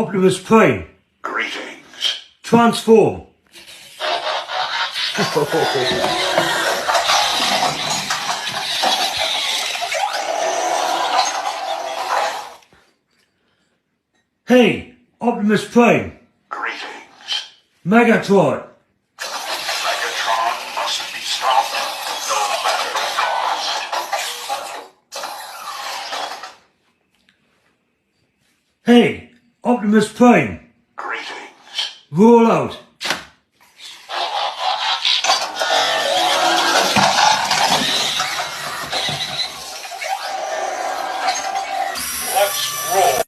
Optimus Prime. Greetings. Transform. Hey, Optimus Prime. Greetings. Megatron. Megatron must be stopped, no matter the cost. Hey, Optimus Prime. Greetings. Roll out.